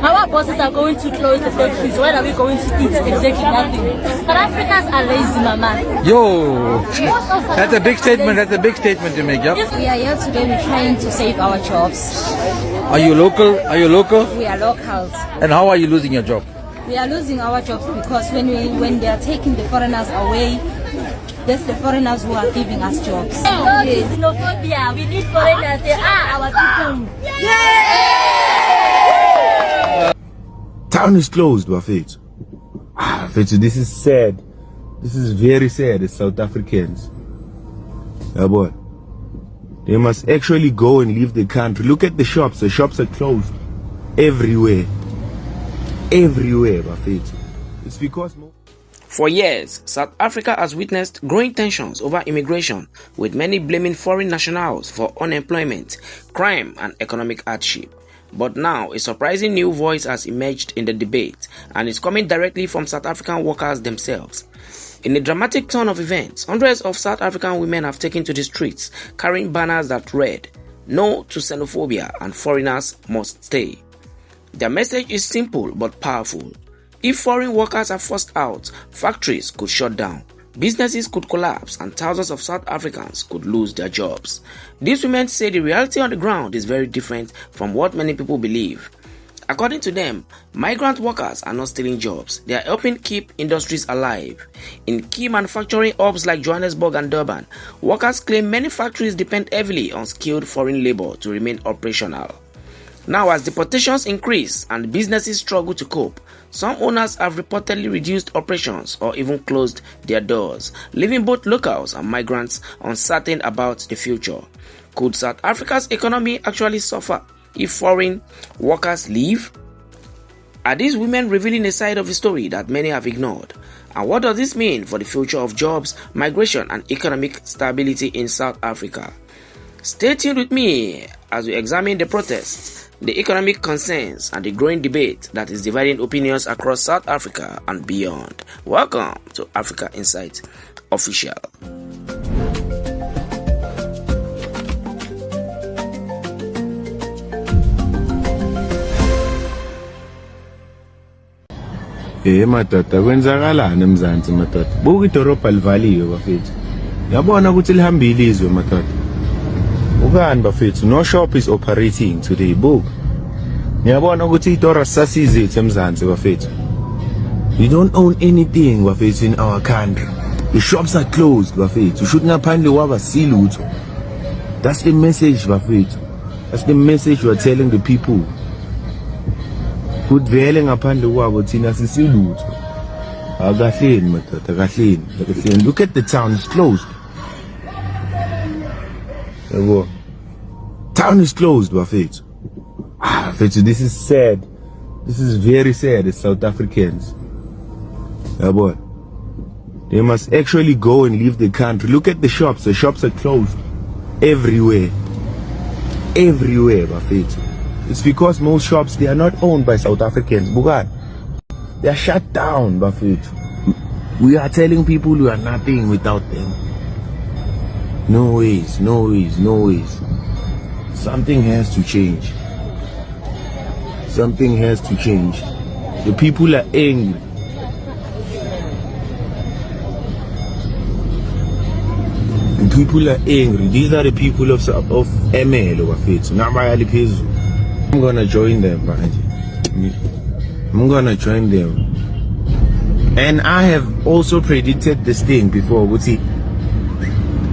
Our bosses are going to close the factories. When are we going to eat? Exactly nothing. But Africans are lazy, mama. Yo, that's a big statement. That's a big statement to make, yeah? We are here today. We're trying to save our jobs. Are you local? Are you local? We are locals. And how are you losing your job? We are losing our jobs because when they are taking the foreigners away, that's the foreigners who are giving us jobs. Xenophobia. We need foreigners. They are our people. Town is closed, Bafet. This is sad. This is very sad as South Africans. Yeah, boy. They must actually go and leave the country. Look at the shops. The shops are closed everywhere. Everywhere, Bafet. It's because... For years, South Africa has witnessed growing tensions over immigration, with many blaming foreign nationals for unemployment, crime and economic hardship. But now, a surprising new voice has emerged in the debate, and is coming directly from South African workers themselves. In a dramatic turn of events, hundreds of South African women have taken to the streets, carrying banners that read, "No to xenophobia and foreigners must stay." Their message is simple but powerful. If foreign workers are forced out, factories could shut down, businesses could collapse, and thousands of South Africans could lose their jobs. These women say the reality on the ground is very different from what many people believe. According to them, migrant workers are not stealing jobs, they are helping keep industries alive. In key manufacturing hubs like Johannesburg and Durban, workers claim many factories depend heavily on skilled foreign labor to remain operational. Now, as deportations increase and businesses struggle to cope, some owners have reportedly reduced operations or even closed their doors, leaving both locals and migrants uncertain about the future. Could South Africa's economy actually suffer if foreign workers leave? Are these women revealing a side of the story that many have ignored? And what does this mean for the future of jobs, migration, and economic stability in South Africa? Stay tuned with me as we examine the protests, the economic concerns, and the growing debate that is dividing opinions across South Africa and beyond. Welcome to Africa Insight Official. Matata, kwenzakalani eMzansi matata? Buka idorobha livaliwe bafethu. Yabona ukuthi lihambile izwe matata. Ukani bafethu, no shop is operating today. Book. Ngiyabona ukuthi idora sasizethu eMzansi bafethu. We don't own anything bafethu in our country. The shops are closed bafethu. Should ngaphandle kwaba silutho. That's the message bafethu. That's the message we're telling the people. Kudvele ngaphandle kwabo thina sisilutho. Akahleni matata, akahleni. Look at the town, it's closed. Town is closed, Bafethu. Bafethu, this is sad. This is very sad as South Africans. Boy. They must actually go and leave the country. Look at the shops are closed everywhere. Everywhere, Bafethu. It's because most shops, they are not owned by South Africans. Bukan. They are shut down, Bafethu. We are telling people we are nothing without them. No ways. Something has to change. Something has to change. The people are angry. The people are angry. These are the people of ML over faith. I'm gonna join them, I'm gonna join them. And I have also predicted this thing before.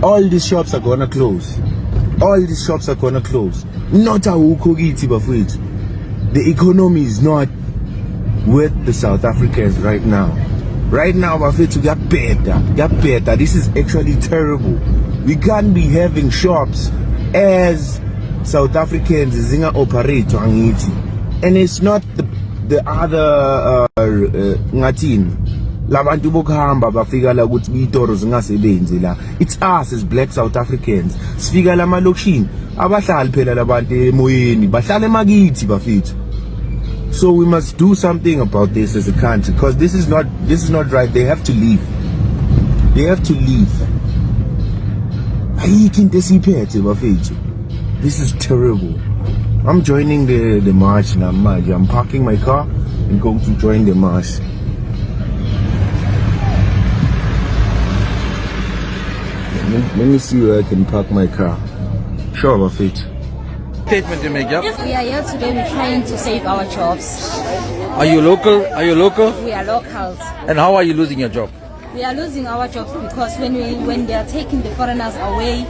All these shops are gonna close. All these shops are gonna close. Not a ukogiti bafethu. The economy is not with the South Africans right now. Right now, bafethu, get better. This is actually terrible. We can't be having shops as South Africans zinga operate angiti. And it's not the other ngatin. Labantu bokuhamba bafika la ukuthi itoro zingasebenzi la. It's us as black South Africans. Sifika la malokishini abahlali phela labantu emoyeni bahlala emakithi bafethu. So we must do something about this as a country, because this is not right. They have to leave. They have to leave. Ayikho into esiphethe bafethu. This is terrible. I'm joining the march now. I'm parking my car and going to join the march. Let me see where I can park my car. Sure of it. Statement you make, yeah? We are here today, we're trying to save our jobs. Are you local? Are you local? We are locals. And how are you losing your job? We are losing our jobs because when they are taking the foreigners away,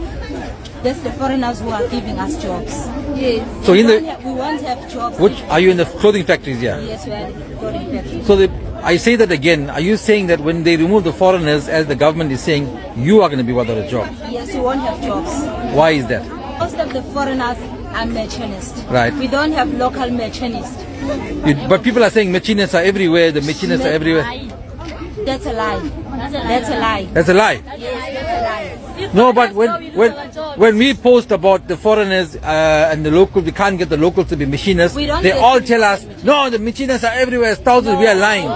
that's the foreigners who are giving us jobs. Yes. So we won't have jobs. Which are you in the clothing factories here? Yes, we are in the clothing factories. So I say that again. Are you saying that when they remove the foreigners, as the government is saying, you are going to be without a job? Yes, we won't have jobs. Why is that? Most of the foreigners are machinists. Right. We don't have local machinists. But people are saying machinists are everywhere. The machinists are everywhere. That's a lie. That's a lie. That's a lie. Yes, that's a lie. No, but when we post about the foreigners and the local, we can't get the locals to be machinists. They all tell us, no, the machinists are everywhere. Thousands. We are lying.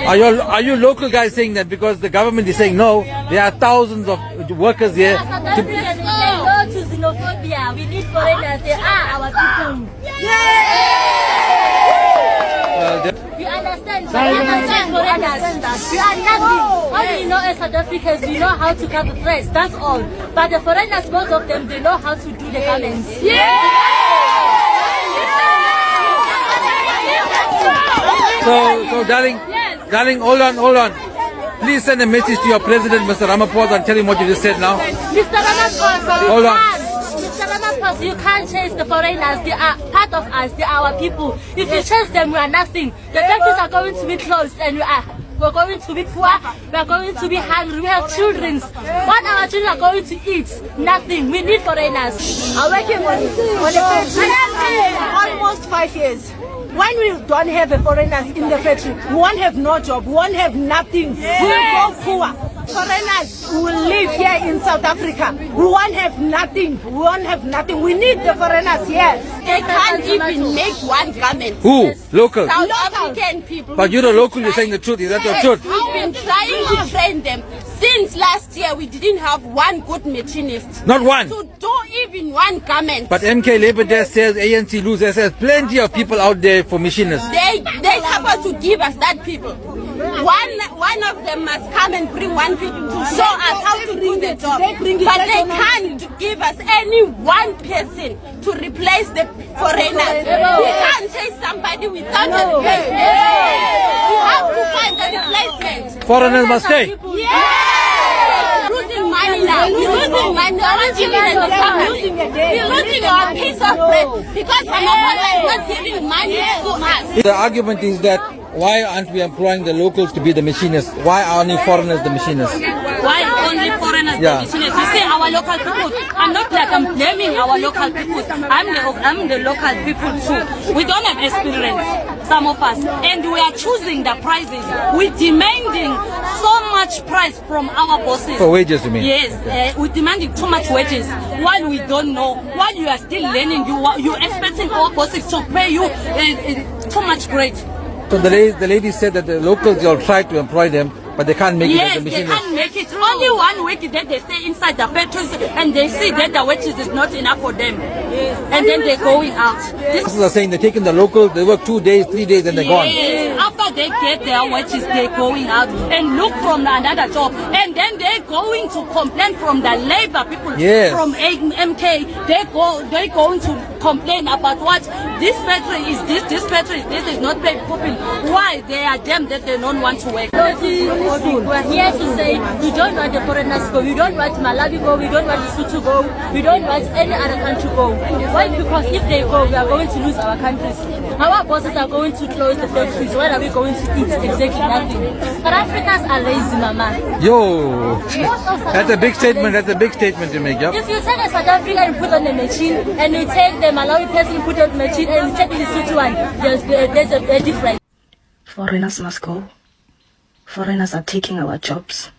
Are you local guys saying that because the government is saying no? There are thousands of workers here. We go to Xenophobia. We need foreigners. They are our people. We understand. We understand foreigners. We are nothing. All we know as South Africans, we know how to cut the threads. That's all. But the foreigners, most of them, they know how to do the garments. So darling, hold on. Please send a message to your president, Mr. Ramaphosa, and tell him what you just said now. Mr. Ramaphosa, Hold on. Mr. Ramaphosa, you can't chase the foreigners. They are part of us. They are our people. If you chase them, we are nothing. The factories are going to be closed, and we're going to be poor. We are going to be hungry. We have children. What our children are going to eat? Nothing. We need foreigners. I'm working on the factory almost 5 years. When we don't have the foreigners in the factory, we won't have no job, we won't have nothing. We will go poor. Foreigners who will live here in South Africa, we won't have nothing. We won't have nothing. We need the foreigners here. They can't even make one garment. Who? Local. South African people. But you're a local, you're saying the truth. Is that the truth? We've been trying to train them. Since last year, we didn't have one good machinist. Not one. To do even one garment. But MK Labour Desk says, ANC loses. There's plenty of people out there for machinists. They supposed to give us that people. One of them must come and bring one people to show us how to do the job. But they can't give us any one person to replace the foreigners. We can't chase somebody without a replacement. We have to find a replacement. Foreigners must stay. We're losing money now. We're losing money. We're losing our piece of bread because Ramaphosa is not giving money to us. The argument is that why aren't we employing the locals to be the machinists? Why are only foreigners the machinists? Why only foreigners? Yeah. You see, our local people. I'm not like I'm blaming our local people. I'm the local people too. We don't have experience, some of us, and we are choosing the prices. We're demanding so much price from our bosses. For wages, you mean? Yes, we're demanding too much wages. While we don't know, while you are still learning, you expecting our bosses to pay you too much grade. So the lady said that the locals will try to employ them, but they can't make it as a Yes, they machinist. can't make it. Only 1 week that they stay inside the factories and they see that the wages is not enough for them. And then they're going out. This are saying they're taking the locals, they work 2 days, 3 days, and they're gone. Yes, after they get their wages, they're going out and look from another job. And then they're going to complain from the labor people, Yes. from MK. They're going to complain about what this factory is this factory is this is not paying people. Why? They are them that they don't want to work. We're here to say we don't want the foreigners to go. We don't want Malawi go. We don't want Lesotho to go. We don't want any other country to go. Why? Because if they go, we are going to lose our countries. Our bosses are going to close the factories. Where are we going to eat? Exactly nothing. South Africans are lazy, mama. Yo, that's a big statement. That's a big statement to make. Yep. If you take a South African and put on a machine, and you take the Malawi person put on the machine, and you take the Lesotho one, there's a difference. Foreigners must go. Foreigners are taking our jobs.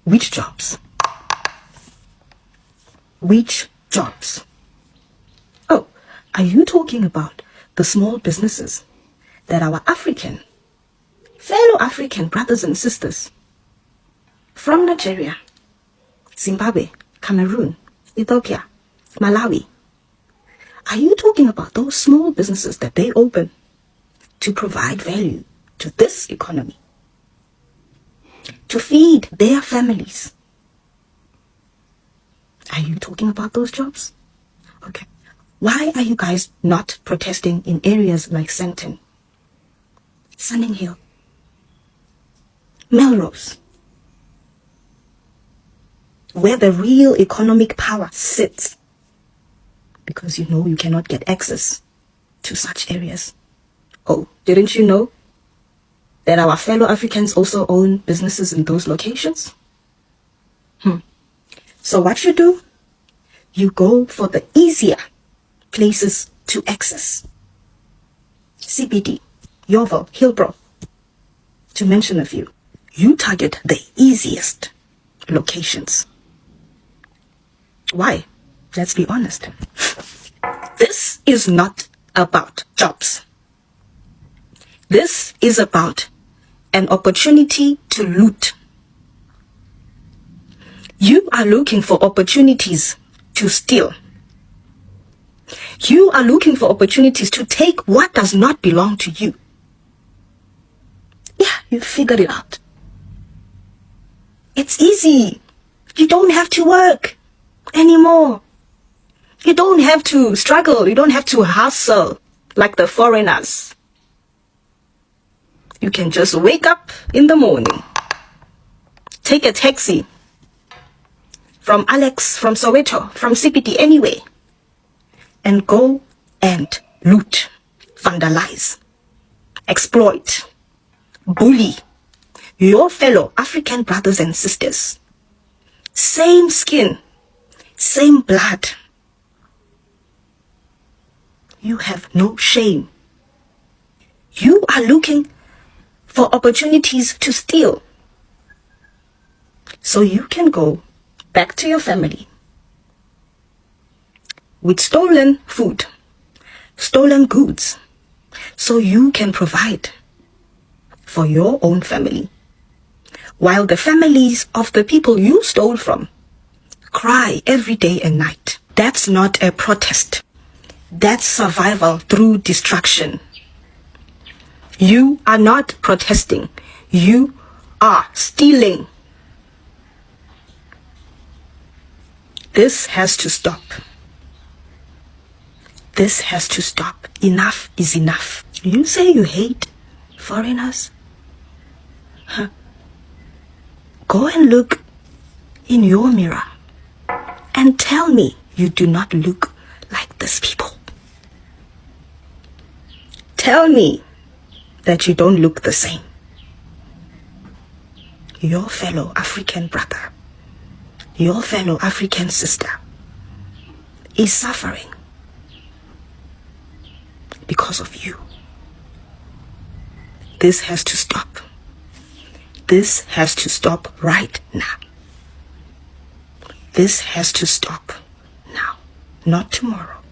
Which jobs? Which jobs? Oh, are you talking about the small businesses that our fellow African brothers and sisters from Nigeria, Zimbabwe, Cameroon, Ethiopia, Malawi, Are you talking about those small businesses that they open to provide value to this economy, to feed their families? Are you talking about those jobs? Okay. Why are you guys not protesting in areas like Sandton, Sunning Hill, Melrose, where the real economic power sits? Because you know you cannot get access to such areas. Oh, didn't you know that our fellow Africans also own businesses in those locations? So what you do, you go for the easier places to access. CBD, Yeoville, Hillbrow, to mention a few. You target the easiest locations. Why? Let's be honest. This is not about jobs. This is about an opportunity to loot. You are looking for opportunities to steal. You are looking for opportunities to take what does not belong to you. Yeah, you figured it out. It's easy. You don't have to work anymore. You don't have to struggle. You don't have to hustle like the foreigners. You can just wake up in the morning, take a taxi from Alex, from Soweto, from CPT, anyway, and go and loot, vandalize, exploit, bully your fellow African brothers and sisters. Same skin, same blood. You have no shame. You are looking for opportunities to steal, so you can go back to your family with stolen food, stolen goods, so you can provide for your own family, while the families of the people you stole from cry every day and night. That's not a protest. That's survival through destruction. You are not protesting. You are stealing. This has to stop. This has to stop. Enough is enough. You say you hate foreigners? Go and look in your mirror and tell me you do not look like these people. Tell me that you don't look the same. Your fellow African brother, your fellow African sister is suffering because of you. This has to stop. This has to stop right now. This has to stop now, not tomorrow.